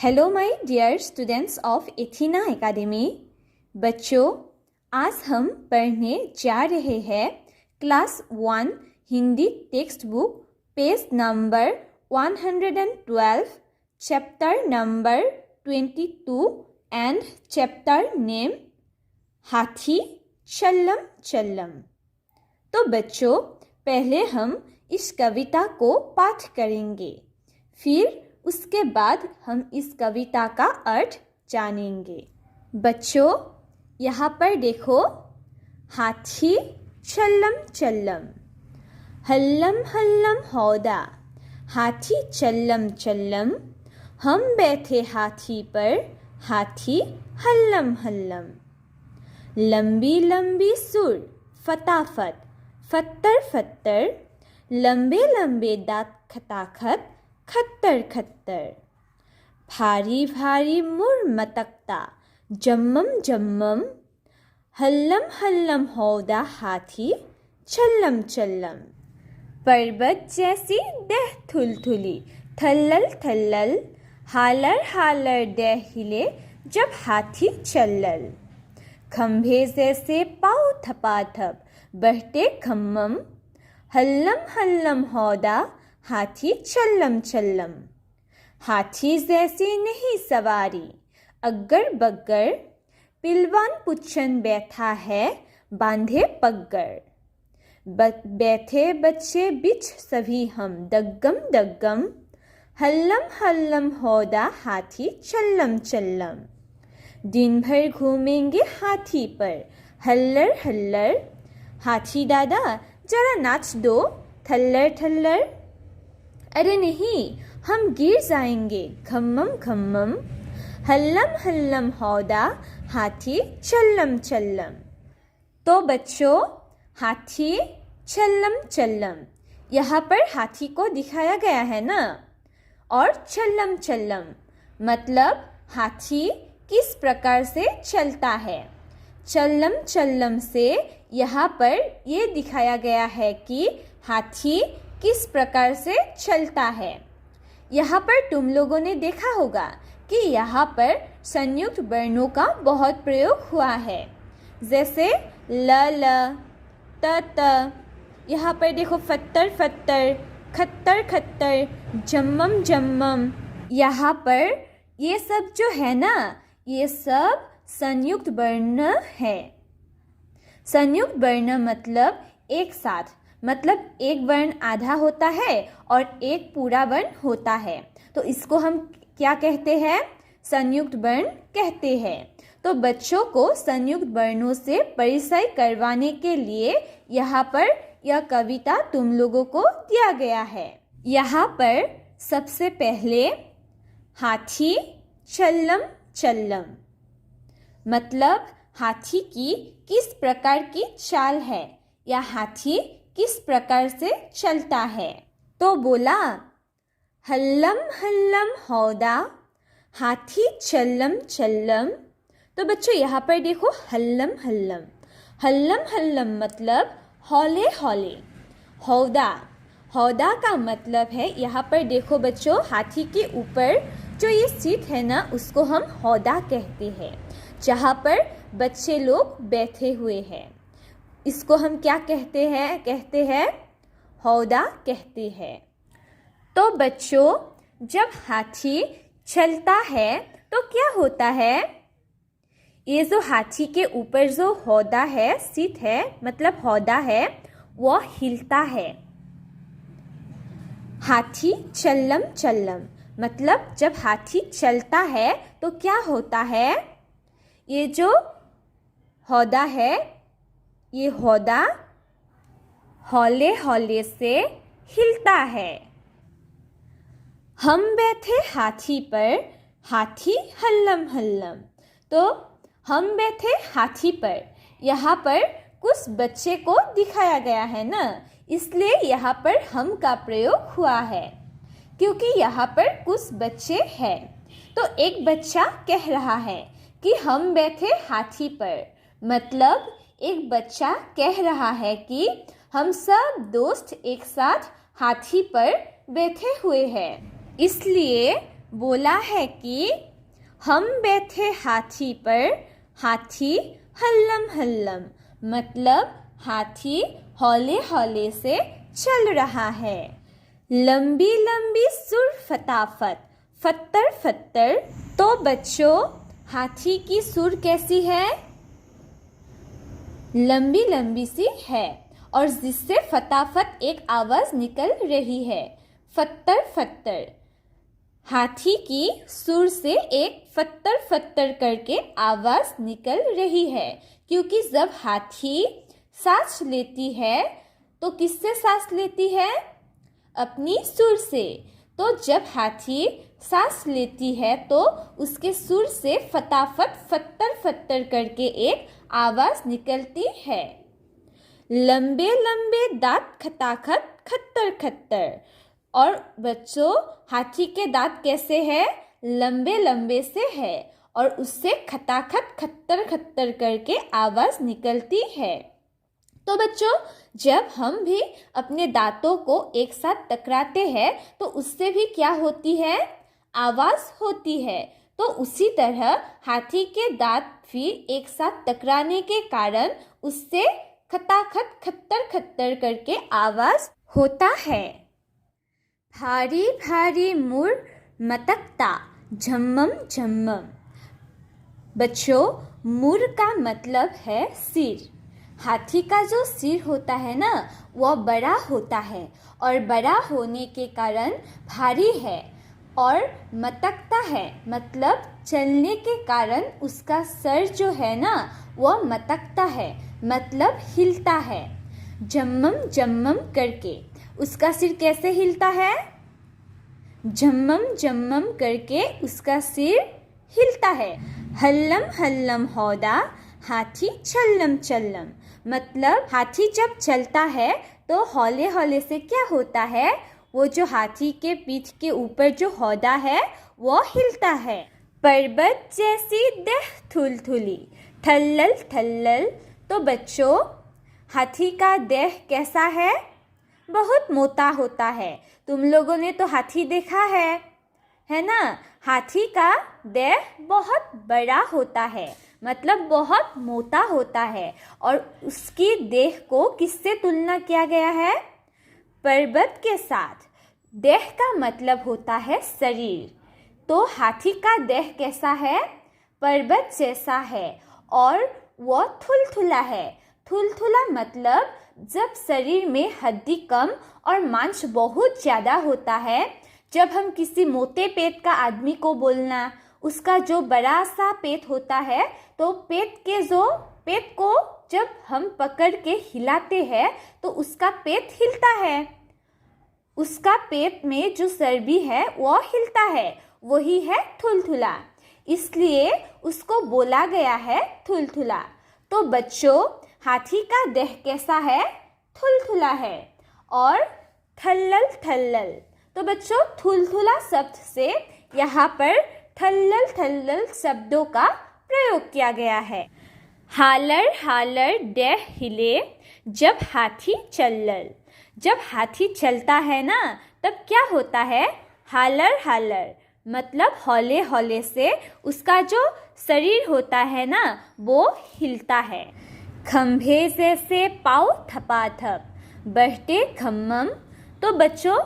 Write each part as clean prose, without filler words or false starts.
Hello my dear students of Athena academy. बच्चों, आज हम पढ़ने जा रहे हैं class 1 Hindi text book page number 112, chapter number 22 and chapter name हाथी चल्लम चल्लम। तो बच्चों, पहले हम इस कविता को पाठ करेंगे, फिर उसके बाद हम इस कविता का अर्थ जानेंगे। बच्चों, यहाँ पर देखो, हाथी चल्लम चल्लम, हल्लम हल्लम हौदा, हाथी चल्लम चल्लम, हम बैठे हाथी पर, हाथी हल्लम हल्लम। लंबी लंबी सुर फटाफट, फत्तर फत्तर, लंबे लंबे दांत खटाखट, खत्तर खत्तर। भारी भारी मुर मटकता, जम्मम जम्मम, हल्लम हल्लम हौदा, हाथी चल्लम चल्लम। पर्वत जैसी देह थुलथुली, थल्लल थल्लल, हालर हालर देह हिले जब हाथी चल्लल। खंभे जैसे पाँव थपाथप, बढ़ते खम्मम, हल्लम हल्लम हौदा, हाथी चल्लम चल्लम। हाथी जैसी नहीं सवारी, अग्गर बग्गर, पिलवान पुच्छन बैठा है, बांधे पग्गर। बैठे बच्चे बिच सभी हम, दग्गम दग्गम, हल्लम हल्लम हौदा, हाथी चल्लम चल्लम। दिन भर घूमेंगे हाथी पर, हल्लर हल्लर, हाथी दादा जरा नाच दो, थल्लर थल्लर। अरे नहीं, हम गिर जाएंगे, खम्मम खम्मम, हल्लम हल्लम हौदा, हाथी चल्लम चल्लम। तो बच्चों, हाथी चल्लम चल्लम, यहाँ पर हाथी को दिखाया गया है ना। और चल्लम चल्लम मतलब हाथी किस प्रकार से चलता है। चल्लम चल्लम से यहाँ पर ये दिखाया गया है कि हाथी किस प्रकार से चलता है। यहाँ पर तुम लोगों ने देखा होगा कि यहाँ पर संयुक्त वर्णों का बहुत प्रयोग हुआ है, जैसे ल ल, त त। यहाँ पर देखो, फत्तर फत्तर, खत्तर खत्तर, जम्मम जम्मम। यहाँ पर ये सब जो है ना, ये सब संयुक्त वर्ण है। संयुक्त वर्ण मतलब एक साथ, मतलब एक वर्ण आधा होता है और एक पूरा वर्ण होता है, तो इसको हम क्या कहते हैं? संयुक्त वर्ण कहते हैं। तो बच्चों को संयुक्त वर्णों से परिचय करवाने के लिए यहाँ पर यह कविता तुम लोगों को दिया गया है। यहाँ पर सबसे पहले हाथी चल्लम चल्लम मतलब हाथी की किस प्रकार की चाल है या हाथी किस प्रकार से चलता है। तो बोला, हल्लम हल्लम हौदा, हाथी चल्लम चल्लम। तो बच्चों, यहाँ पर देखो, हल्लम हल्लम, हल्लम हल्लम मतलब हौले हौले। हौदा, हौदा का मतलब है, यहाँ पर देखो बच्चों, हाथी के ऊपर जो ये सीट है ना, उसको हम हौदा कहते हैं, जहाँ पर बच्चे लोग बैठे हुए हैं। इसको हम क्या कहते हैं? हौदा कहते हैं। तो बच्चों, जब हाथी चलता है तो क्या होता है? ये जो हाथी के ऊपर जो हौदा है, सीट है, मतलब हौदा है, वो हिलता है। हाथी चल्लम चल्लम मतलब जब हाथी चलता है तो क्या होता है? ये जो हौदा है, ये हौदा हौले हौले से हिलता है। हम बैठे हाथी पर, हाथी हल्लम हल्लम। तो हम बैठे हाथी पर, यहाँ पर कुछ बच्चे को दिखाया गया है ना, इसलिए यहाँ पर हम का प्रयोग हुआ है, क्योंकि यहाँ पर कुछ बच्चे हैं। तो एक बच्चा कह रहा है कि हम बैठे हाथी पर, मतलब एक बच्चा कह रहा है कि हम सब दोस्त एक साथ हाथी पर बैठे हुए हैं, इसलिए बोला है कि हम बैठे हाथी पर, हाथी हल्लम हल्लम, मतलब हाथी हौले हौले से चल रहा है। लंबी लंबी सुर फटाफट, फत्तर फत्तर। तो बच्चों, हाथी की सुर कैसी है? लंबी लंबी सी है और जिससे फटाफट एक आवाज निकल रही है, फत्तर फत्तर। हाथी की सुर से एक फत्तर फत्तर करके आवाज निकल रही है, क्योंकि जब हाथी सांस लेती है तो किससे सांस लेती है? अपनी सुर से। तो जब हाथी सांस लेती है तो उसके सुर से फटाफट फत्तर फत्तर करके एक आवाज निकलती है। लंबे लंबे दांत खटाखट खत्तर खत्तर। और बच्चों, हाथी के दांत कैसे हैं? लंबे लंबे से है और उससे खटाखट खत्तर खत्तर करके आवाज निकलती है। तो बच्चों, जब हम भी अपने दांतों को एक साथ टकराते हैं तो उससे भी क्या होती है? आवाज होती है। तो उसी तरह हाथी के दांत भी एक साथ टकराने के कारण उससे खटाखट खत्तर खत्तर करके आवाज होता है। भारी भारी मुर मटकता झम्मम झम्मम। बच्चों, मुर का मतलब है सिर। हाथी का जो सिर होता है ना, वह बड़ा होता है और बड़ा होने के कारण भारी है और मटकता है, मतलब चलने के कारण उसका सर जो है ना, वह मटकता है, मतलब हिलता है। झम्मम झम्मम करके उसका सिर कैसे हिलता है? झम्मम झम्मम करके उसका सिर हिलता है। हल्लम हल्लम हौदा हाथी छल्लम छल्लम, मतलब हाथी जब चलता है तो हौले हौले से क्या होता है? वो जो हाथी के पीठ के ऊपर जो हौदा है वो हिलता है। पर्वत जैसी देह थुलथुली थल्लल थल्लल। तो बच्चों, हाथी का देह कैसा है? बहुत मोटा होता है। तुम लोगों ने तो हाथी देखा है ना? हाथी का देह बहुत बड़ा होता है, मतलब बहुत मोटा होता है और उसकी देह को किससे तुलना किया गया है? पर्वत के साथ। देह का मतलब होता है शरीर। तो हाथी का देह कैसा है? पर्वत जैसा है और वह थुलथुला है। थुलथुला मतलब जब शरीर में हड्डी कम और मांस बहुत ज़्यादा होता है। जब हम किसी मोटे पेट का आदमी को बोलना, उसका जो बड़ा सा पेट होता है, तो पेट को जब हम पकड़ के हिलाते हैं तो उसका पेट हिलता है। उसका पेट में जो चर्बी है वह हिलता है, वही है थुलथुला। इसलिए उसको बोला गया है थुलथुला। तो बच्चों, हाथी का देह कैसा है? थुलथुला है। और थल्लल थल्लल। तो बच्चों, थुलथुला शब्द से यहाँ पर थल्लल थल्लल शब्दों का प्रयोग किया गया है। हालर हालर देह हिले जब हाथी चलल। जब हाथी चलता है ना, तब क्या होता है? हालर हालर, मतलब हौले हौले से उसका जो शरीर होता है ना, वो हिलता है। खंभे जैसे पाँव थपाथप बढ़ते खम्मम। तो बच्चों,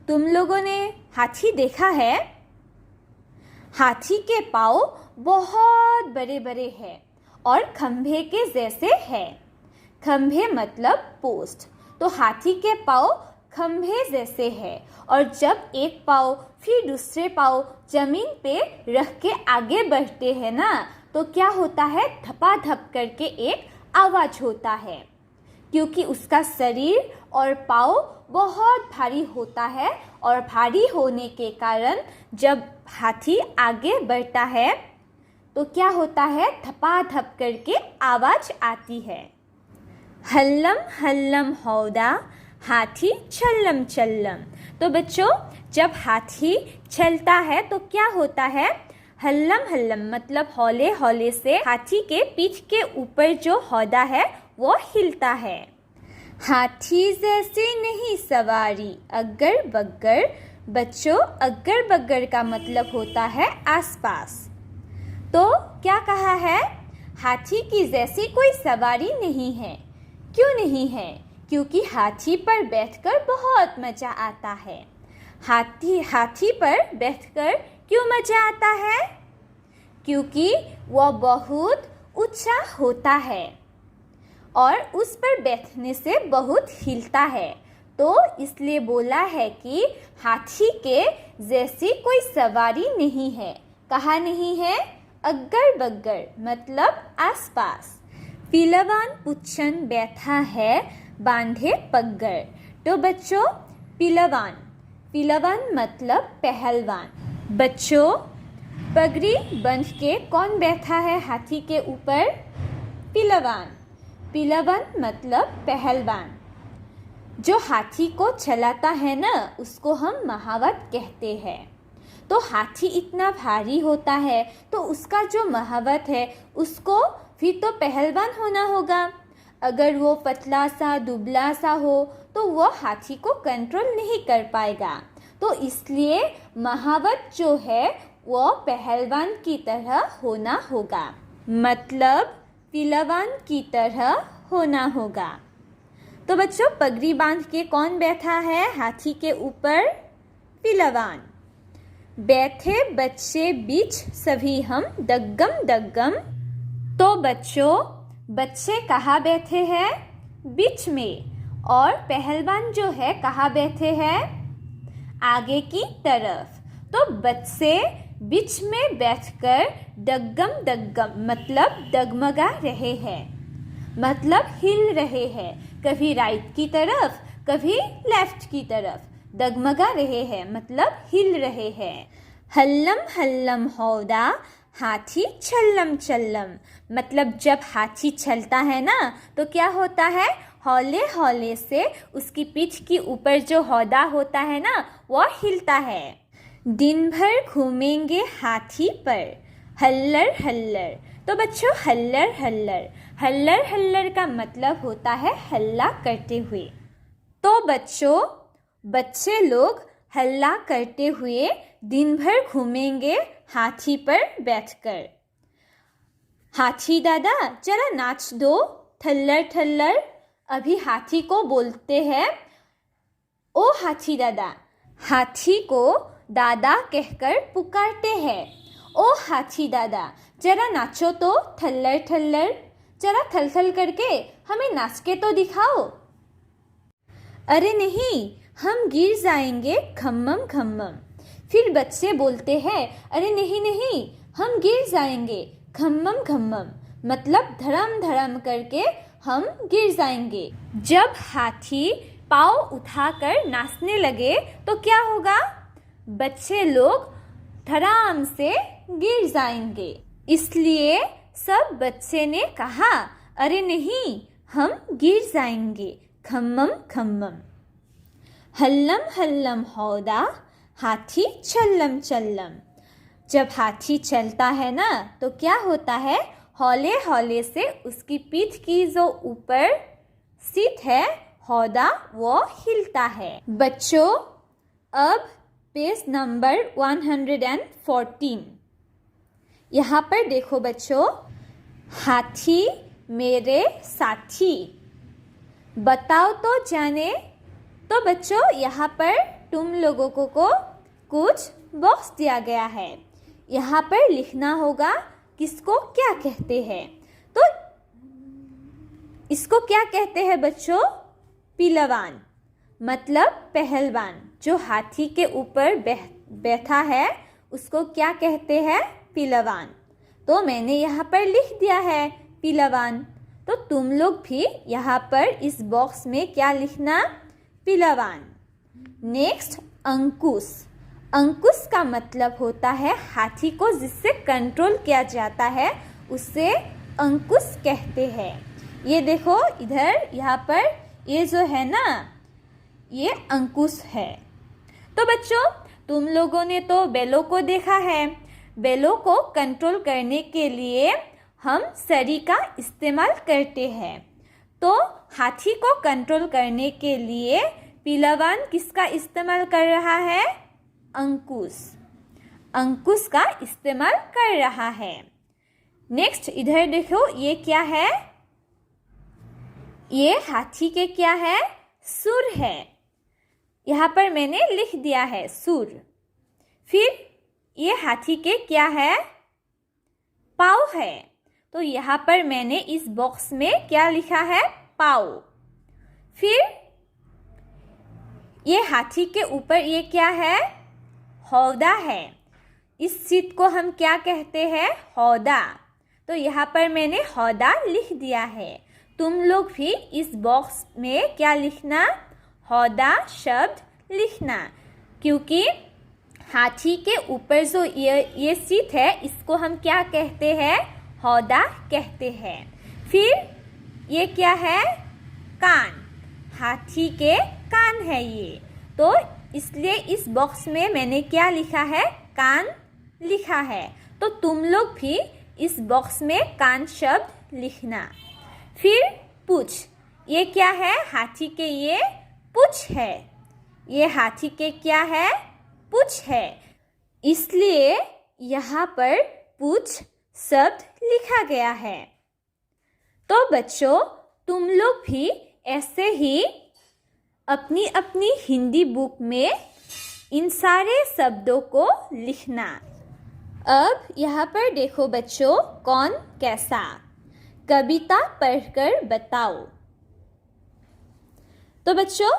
तुम लोगों ने हाथी देखा है? हाथी के पाँव बहुत बड़े बड़े हैं और खंभे के जैसे है। खंभे मतलब पोस्ट। तो हाथी के पाँव खंभे जैसे है और जब एक पाँव फिर दूसरे पाँव जमीन पे रख के आगे बढ़ते हैं ना, तो क्या होता है? धपाधप करके एक आवाज होता है, क्योंकि उसका शरीर और पाँव बहुत भारी होता है और भारी होने के कारण जब हाथी आगे बढ़ता है तो क्या होता है? धपाधप करके आवाज आती है। हल्लम हल्लम हौदा हाथी छल्लम छल्लम। तो बच्चों, जब हाथी चलता है तो क्या होता है? हल्लम हल्लम, मतलब हौले हौले से हाथी के पीठ के ऊपर जो हौदा है वो हिलता है। हाथी जैसी नहीं सवारी अगर बग्गर बच्चों, अग्गर बग्गर का मतलब होता है आसपास। तो क्या कहा है? हाथी की जैसी कोई सवारी नहीं है। क्यों नहीं है? क्योंकि हाथी पर बैठकर बहुत मजा आता है। हाथी पर बैठकर क्यों मजा आता है? क्योंकि वह बहुत ऊंचा होता है और उस पर बैठने से बहुत हिलता है। तो इसलिए बोला है कि हाथी के जैसी कोई सवारी नहीं है। कहाँ नहीं है? अग्गर बग्गर मतलब आसपास। पीलवान पुच्छन बैठा है बांधे पग्गर। तो बच्चों, पीलवान मतलब पहलवान। बच्चों, पगड़ी बंध के कौन बैठा है हाथी के ऊपर? पीलवान मतलब पहलवान। जो हाथी को चलाता है ना, उसको हम महावत कहते हैं। तो हाथी इतना भारी होता है तो उसका जो महावत है उसको फिर तो पहलवान होना होगा। अगर वो पतला सा दुबला सा हो तो वो हाथी को कंट्रोल नहीं कर पाएगा। तो इसलिए महावत जो है वो पहलवान की तरह होना होगा, मतलब पीलवान की तरह होना होगा। तो बच्चों, पगड़ी बांध के कौन बैठा है हाथी के ऊपर? पीलवान। बैठे बच्चे बीच सभी हम दग्गम दग्गम। तो बच्चों, बच्चे कहाँ बैठे हैं? बीच में। और पहलवान जो है कहाँ बैठे हैं? आगे की तरफ। तो बच्चे बीच में बैठकर दग्गम दग्गम मतलब डगमगा रहे हैं, मतलब हिल रहे हैं, कभी राइट की तरफ कभी लेफ्ट की तरफ। डगमगा रहे हैं मतलब हिल रहे हैं। हल्लम हल्लम हौदा हाथी छल्लम छल्लम, मतलब जब हाथी चलता है ना तो क्या होता है? हौले हौले से उसकी पीठ के ऊपर जो हौदा होता है ना वो हिलता है। दिन भर घूमेंगे हाथी पर हल्लर हल्लर। तो बच्चों, हल्लर हल्लर हल्लर हल्लर का मतलब होता है हल्ला करते हुए। तो बच्चों, बच्चे लोग हल्ला करते हुए दिन भर घूमेंगे हाथी पर बैठकर। हाथी दादा जरा नाच दो थल्लर थल्लर। अभी हाथी को बोलते हैं ओ हाथी दादा। हाथी को दादा कहकर पुकारते हैं। ओ हाथी दादा जरा नाचो तो थल्लर थल्लर। जरा थल थल करके हमें नाच के तो दिखाओ। अरे नहीं, हम गिर जाएंगे खम्मम खम्मम। फिर बच्चे बोलते हैं अरे नहीं नहीं, हम गिर जाएंगे खम्मम खम्मम, मतलब धड़म धड़म करके हम गिर जाएंगे। जब हाथी पाँव उठाकर नाचने लगे तो क्या होगा? बच्चे लोग धड़ाम से गिर जाएंगे। इसलिए सब बच्चे ने कहा अरे नहीं, हम गिर जाएंगे खम्मम खम्मम। हल्लम हल्लम हौदा हाथी छल्लम छल्लम। जब हाथी चलता है ना तो क्या होता है? हौले हौले से उसकी पीठ की जो ऊपर सीट है हौदा वो हिलता है। बच्चों, अब पेज नंबर 114। यहाँ पर देखो बच्चों, हाथी मेरे साथी बताओ तो जाने। तो बच्चों, यहाँ पर तुम लोगों को कुछ बॉक्स दिया गया है। यहाँ पर लिखना होगा किसको क्या कहते हैं। तो इसको क्या कहते हैं बच्चों? पीलवान मतलब पहलवान। जो हाथी के ऊपर बैठा है उसको क्या कहते हैं? पीलवान। तो मैंने यहाँ पर लिख दिया है पीलवान। तो तुम लोग भी यहाँ पर इस बॉक्स में क्या लिखना? पीलवान। नेक्स्ट, अंकुश। अंकुश का मतलब होता है हाथी को जिससे कंट्रोल किया जाता है उसे अंकुश कहते हैं। ये देखो इधर, यहाँ पर ये जो है ना ये अंकुश है। तो बच्चों, तुम लोगों ने तो बैलों को देखा है। बैलों को कंट्रोल करने के लिए हम सरी का इस्तेमाल करते हैं। तो हाथी को कंट्रोल करने के लिए पीलवान किसका इस्तेमाल कर रहा है? अंकुश। अंकुश का इस्तेमाल कर रहा है। नेक्स्ट इधर देखो, ये क्या है? ये हाथी के क्या है? सुर है। यहाँ पर मैंने लिख दिया है सुर। फिर ये हाथी के क्या है? पाँव है। तो यहाँ पर मैंने इस बॉक्स में क्या लिखा है? पाँव। फिर ये हाथी के ऊपर ये क्या है? हौदा है। इस चीज को हम क्या कहते हैं? हौदा। तो यहाँ पर मैंने हौदा लिख दिया है। तुम लोग भी इस बॉक्स में क्या लिखना? हौदा शब्द लिखना, क्योंकि हाथी के ऊपर जो ये सीट है इसको हम क्या कहते हैं? हौदा कहते हैं। फिर ये क्या है? कान। हाथी के कान है ये, तो इसलिए इस बॉक्स में मैंने क्या लिखा है? कान लिखा है। तो तुम लोग भी इस बॉक्स में कान शब्द लिखना। फिर पूंछ। ये क्या है? हाथी के ये पूंछ है। ये हाथी के क्या है? पूंछ है, इसलिए यहाँ पर पूंछ शब्द लिखा गया है। तो बच्चों, तुम लोग भी ऐसे ही अपनी अपनी हिंदी बुक में इन सारे शब्दों को लिखना। अब यहाँ पर देखो बच्चों, कौन कैसा। कविता पढ़कर बताओ। तो बच्चों,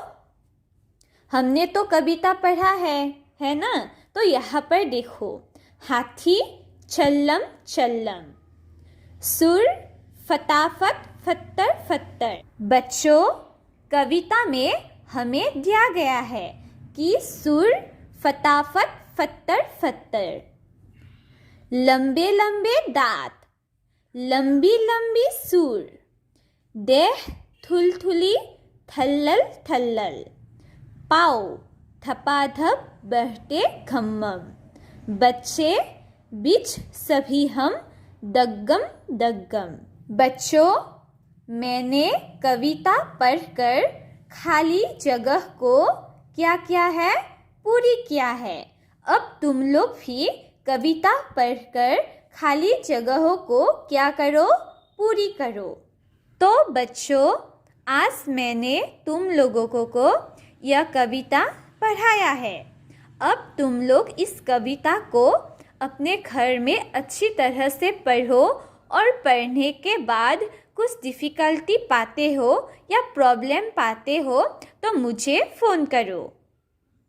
हमने तो कविता पढ़ा है ना? तो यहाँ पर देखो, हाथी छल्लम छल्लम, सुर फटाफट फत्तर फत्तर। बच्चों, कविता में हमें दिया गया है कि सुर फटाफट फत्तर फत्तर, लंबे लंबे दांत, लंबी लंबी सुर, देह थुलथुली थल्लल थल्लल, पाँव थपाथप बहते खम्मम, बच्चे बिच सभी हम दग्गम दग्गम। बच्चों, मैंने कविता पढ़कर खाली जगह को क्या किया है? पूरी किया है। अब तुम लोग भी कविता पढ़कर खाली जगहों को क्या करो? पूरी करो। तो बच्चों, आज मैंने तुम लोगों को यह कविता पढ़ाया है। अब तुम लोग इस कविता को अपने घर में अच्छी तरह से पढ़ो और पढ़ने के बाद कुछ डिफ़िकल्टी पाते हो या प्रॉब्लम पाते हो तो मुझे फ़ोन करो।